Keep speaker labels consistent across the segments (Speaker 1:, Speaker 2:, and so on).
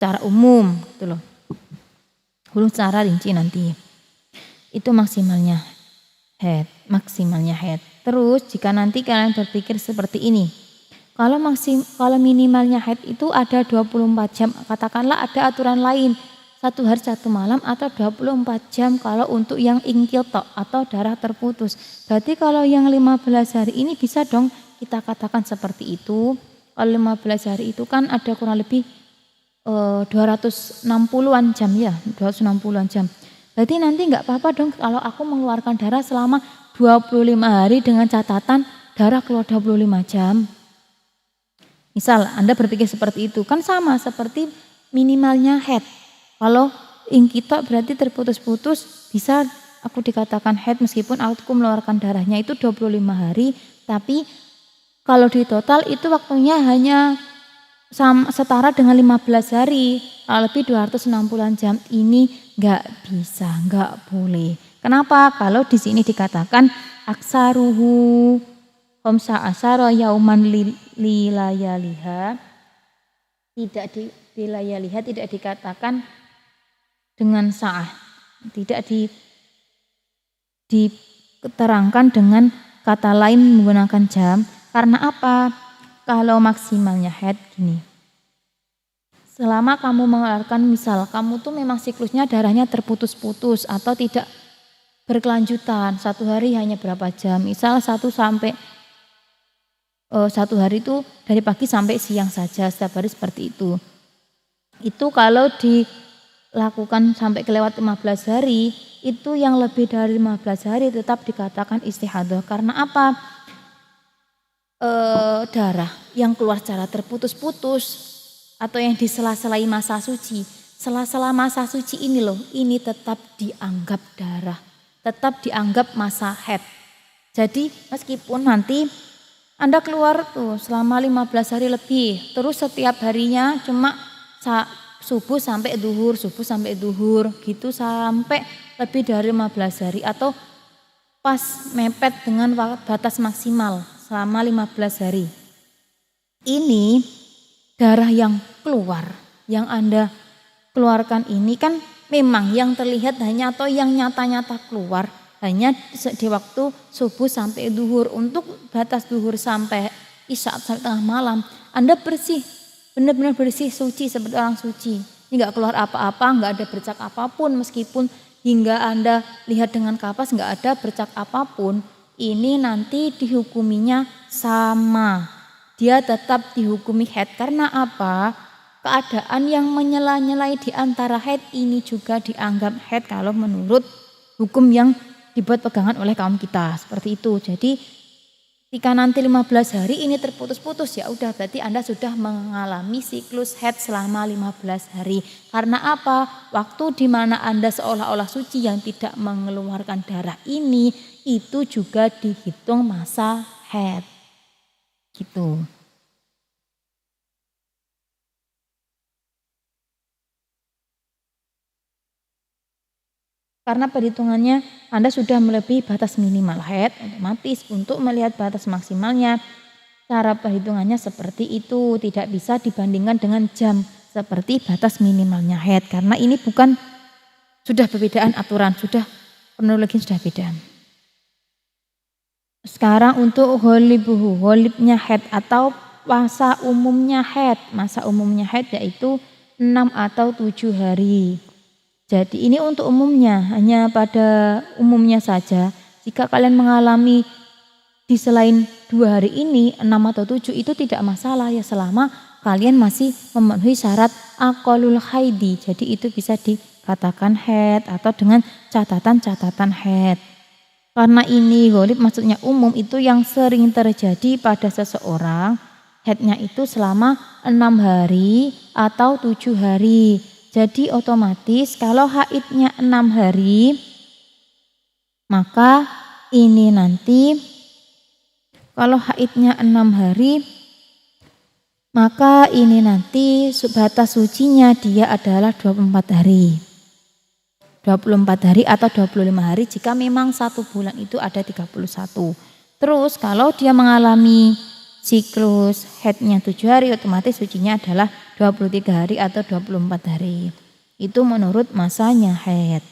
Speaker 1: secara umum gitu loh. Belum secara rinci nanti. Itu maksimalnya haid. Terus jika nanti kalian berpikir seperti ini. Kalau minimalnya haid itu ada 24 jam, katakanlah ada aturan lain. 1 hari 1 malam atau 24 jam kalau untuk yang inqita atau darah terputus. Berarti kalau yang 15 hari ini bisa dong kita katakan seperti itu. Kalau 15 hari itu kan ada kurang lebih 260-an jam ya, 260-an jam. Berarti nanti enggak apa-apa dong kalau aku mengeluarkan darah selama 25 hari dengan catatan darah keluar 25 jam. Misal Anda berpikir seperti itu, kan sama seperti minimalnya haid. Kalau inqita berarti terputus-putus, bisa aku dikatakan haid meskipun aku mengeluarkan darahnya itu 25 hari, tapi kalau di total itu waktunya hanya setara dengan 15 hari, lebih 260 jam. Ini enggak bisa, enggak boleh. Kenapa? Kalau di sini dikatakan aksaruhu khamsa asyara yauman lilayaliha, tidak dikatakan dengan sa'ah, tidak diterangkan dengan kata lain menggunakan jam. Karena apa? Kalau maksimalnya haid gini. Selama kamu mengeluarkan, misal kamu tuh memang siklusnya darahnya terputus-putus atau tidak berkelanjutan, 1 hari hanya berapa jam, misal 1 hari itu dari pagi sampai siang saja, setiap hari seperti itu. Itu kalau dilakukan sampai kelewat 15 hari, itu yang lebih dari 15 hari tetap dikatakan istihadah. Karena apa? Darah yang keluar secara terputus-putus atau yang di sela-selai masa suci, sela-sela masa suci ini loh, ini tetap dianggap darah, tetap dianggap masa haid. Jadi meskipun nanti Anda keluar tuh selama 15 hari lebih, terus setiap harinya cuma subuh sampai duhur gitu sampai lebih dari 15 hari atau pas mepet dengan batas maksimal selama 15 hari. Ini darah yang keluar, yang Anda keluarkan ini kan memang yang terlihat hanya atau yang nyata-nyata keluar hanya di waktu subuh sampai duhur. Untuk batas duhur sampai isya sampai tengah malam Anda bersih, benar-benar bersih, suci seperti orang suci. Ini enggak keluar apa-apa, enggak ada bercak apapun, meskipun hingga Anda lihat dengan kapas enggak ada bercak apapun. Ini nanti dihukuminya sama. Dia tetap dihukumi haid. Karena apa? Keadaan yang menyela-nyelai di antara haid ini juga dianggap haid kalau menurut hukum yang dibuat pegangan oleh kaum kita. Seperti itu. Jadi ketika nanti 15 hari ini terputus-putus, ya udah berarti Anda sudah mengalami siklus haid selama 15 hari. Karena apa? Waktu di mana Anda seolah-olah suci yang tidak mengeluarkan darah ini, itu juga dihitung masa haid. Gitu. Karena perhitungannya Anda sudah melebihi batas minimal haid, otomatis untuk melihat batas maksimalnya cara perhitungannya seperti itu, tidak bisa dibandingkan dengan jam seperti batas minimalnya haid, karena ini bukan, sudah perbedaan aturan, sudah kronologi sudah beda. Sekarang untuk holibnya haid atau masa umumnya haid. Masa umumnya haid yaitu 6 atau 7 hari. Jadi ini untuk umumnya, hanya pada umumnya saja. Jika kalian mengalami di selain 2 hari ini 6 atau 7 itu tidak masalah ya, selama kalian masih memenuhi syarat aqallul haidi. Jadi itu bisa dikatakan haid atau dengan catatan-catatan haid. Karena ini ghalib maksudnya umum, itu yang sering terjadi pada seseorang haidnya itu selama 6 hari atau 7 hari. Jadi otomatis kalau haidnya 6 hari, maka ini nanti kalau haidnya 6 hari, maka ini nanti batas sucinya dia adalah 24 hari. 24 hari atau 25 hari jika memang 1 bulan itu ada 31. Terus kalau dia mengalami siklus haidnya 7 hari, otomatis sucinya adalah 23 hari atau 24 hari. Itu menurut masanya haid.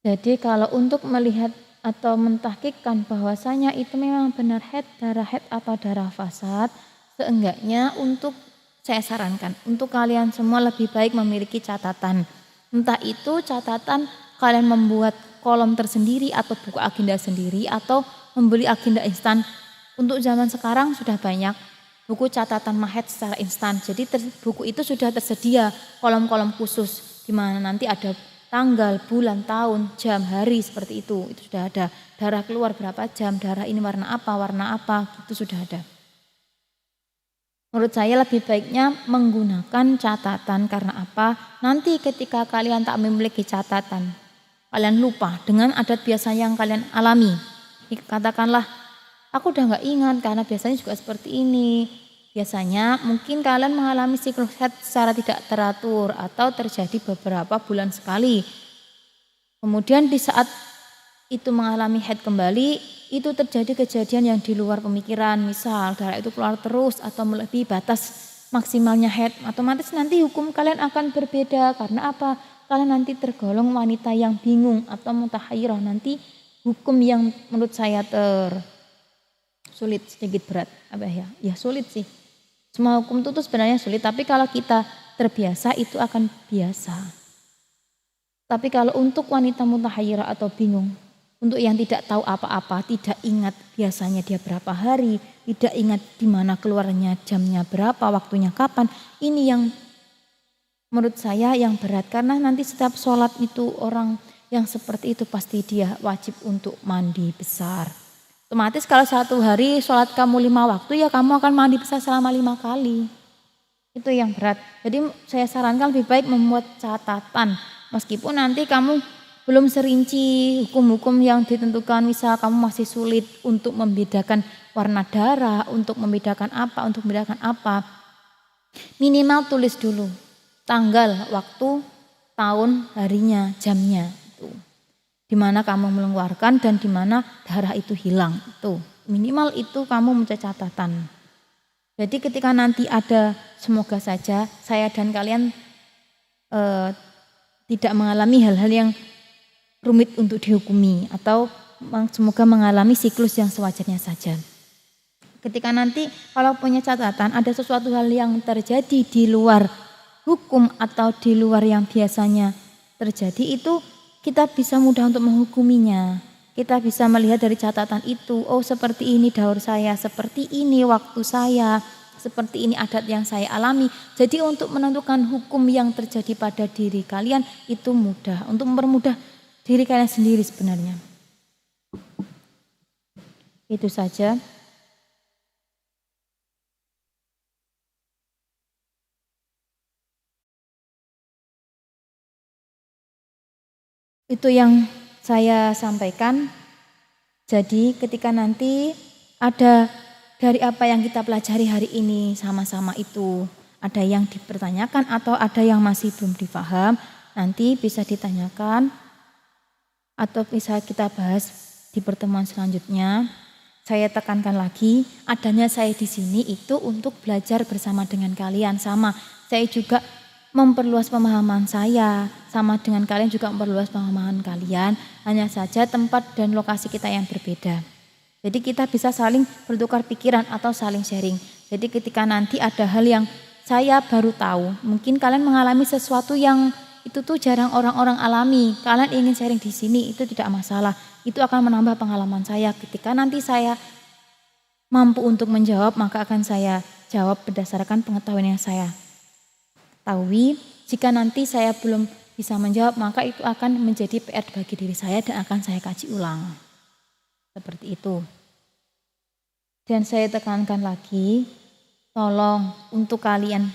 Speaker 1: Jadi kalau untuk melihat atau mentahkikkan bahwasanya itu memang benar darah haid atau darah fasad, seenggaknya untuk saya sarankan untuk kalian semua lebih baik memiliki catatan. Entah itu catatan kalian membuat kolom tersendiri atau buku agenda sendiri atau membeli agenda instan. Untuk zaman sekarang sudah banyak buku catatan mahed secara instan. Jadi buku itu sudah tersedia kolom-kolom khusus di mana nanti ada tanggal, bulan, tahun, jam, hari seperti itu sudah ada. Darah keluar berapa jam, darah ini warna apa, itu sudah ada. Menurut saya lebih baiknya menggunakan catatan karena apa? Nanti ketika kalian tak memiliki catatan, kalian lupa dengan adat biasa yang kalian alami. Katakanlah, aku udah gak ingat karena biasanya juga seperti ini. Biasanya mungkin kalian mengalami siklus haid secara tidak teratur atau terjadi beberapa bulan sekali. Kemudian di saat itu mengalami haid kembali, itu terjadi kejadian yang di luar pemikiran. Misal darah itu keluar terus atau melebihi batas maksimalnya haid. Otomatis nanti hukum kalian akan berbeda. Karena apa? Kalian nanti tergolong wanita yang bingung atau mutahayyirah. Nanti hukum yang menurut saya sulit, sedikit berat. Apa ya? Ya sulit sih. Semua hukum itu sebenarnya sulit, tapi kalau kita terbiasa itu akan biasa. Tapi kalau untuk wanita mutahayyirah atau bingung, untuk yang tidak tahu apa-apa, tidak ingat biasanya dia berapa hari, tidak ingat di mana keluarnya, jamnya berapa, waktunya kapan, ini yang menurut saya yang berat. Karena nanti setiap sholat itu orang yang seperti itu pasti dia wajib untuk mandi besar. Otomatis kalau satu hari sholat kamu 5 waktu, ya kamu akan mandi besar selama 5 kali. Itu yang berat. Jadi saya sarankan lebih baik membuat catatan. Meskipun nanti kamu belum serinci hukum-hukum yang ditentukan, misal kamu masih sulit untuk membedakan warna darah, untuk membedakan apa. Minimal tulis dulu tanggal, waktu, tahun, harinya, jamnya itu. Di mana kamu mengeluarkan dan di mana darah itu hilang. Itu minimal itu kamu mencari catatan. Jadi ketika nanti ada, semoga saja saya dan kalian tidak mengalami hal-hal yang rumit untuk dihukumi atau semoga mengalami siklus yang sewajarnya saja. Ketika nanti kalau punya catatan ada sesuatu hal yang terjadi di luar hukum atau di luar yang biasanya terjadi, itu kita bisa mudah untuk menghukuminya. Kita bisa melihat dari catatan itu, oh seperti ini daur saya, seperti ini waktu saya, seperti ini adat yang saya alami. Jadi untuk menentukan hukum yang terjadi pada diri kalian itu mudah, untuk mempermudah diri kalian sendiri sebenarnya. Itu saja. Itu yang saya sampaikan. Jadi ketika nanti ada dari apa yang kita pelajari hari ini sama-sama itu ada yang dipertanyakan atau ada yang masih belum dipaham, nanti bisa ditanyakan atau bisa kita bahas di pertemuan selanjutnya. Saya tekankan lagi, adanya saya di sini itu untuk belajar bersama dengan kalian. Sama, saya juga memperluas pemahaman saya, sama dengan kalian juga memperluas pemahaman kalian, hanya saja tempat dan lokasi kita yang berbeda. Jadi kita bisa saling bertukar pikiran atau saling sharing. Jadi ketika nanti ada hal yang saya baru tahu, mungkin kalian mengalami sesuatu yang itu tuh jarang orang-orang alami, kalian ingin sharing di sini, itu tidak masalah. Itu akan menambah pengalaman saya. Ketika nanti saya mampu untuk menjawab, maka akan saya jawab berdasarkan pengetahuan yang saya ketahui. Jika nanti saya belum bisa menjawab, maka itu akan menjadi PR bagi diri saya dan akan saya kaji ulang. Seperti itu. Dan saya tekankan lagi, tolong untuk kalian